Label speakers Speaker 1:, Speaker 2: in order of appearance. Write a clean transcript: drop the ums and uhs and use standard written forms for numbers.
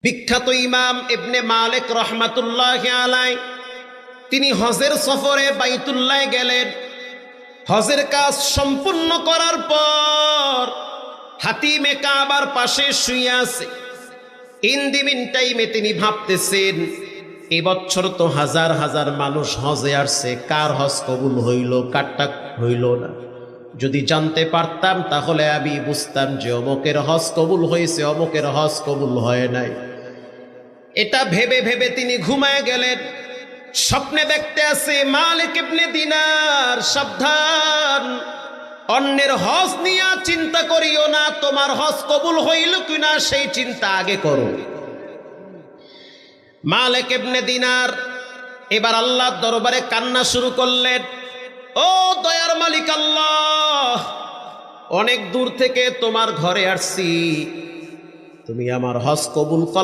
Speaker 1: বিখ্যাত ইমাম ইবনে মালিক রহমাতুল্লাহি আলাইহি তিনি হজের সফরে বাইতুল্লাহ গেলেন। হজের কাজ সম্পূর্ণ করার পর হাতিমে কাবার পাশে শুয়ে আছে। ইন দি মিন টাইমে তিনি ভাবতেছেন, এবছর তো হাজার হাজার মানুষ হজে আসছে, কার হজ কবুল হইল, কারটা হইল না। যদি জানতে পারতাম তাহলে আমি বুঝতাম যে অমুকের হজ কবুল হয়েছে, অমুকের হজ কবুল হয় নাই। এটা ভেবে ভেবে তিনি ঘুমায় গেলেন। স্বপ্নে দেখতে আছে, মালিক ইবনে দিনার, সাবধান, অন্যের হজ নিয়ে চিন্তা করিও না, তোমার হজ কবুল হইল কিনা সেই চিন্তা আগে করো। মালিক ইবনে দিনার এবার আল্লাহর দরবারে কান্না শুরু করলেন, ও দয়ার মালিক আল্লাহ, অনেক দূর থেকে তোমার ঘরে আসছি, তুমি আমার হজ কবুল করো।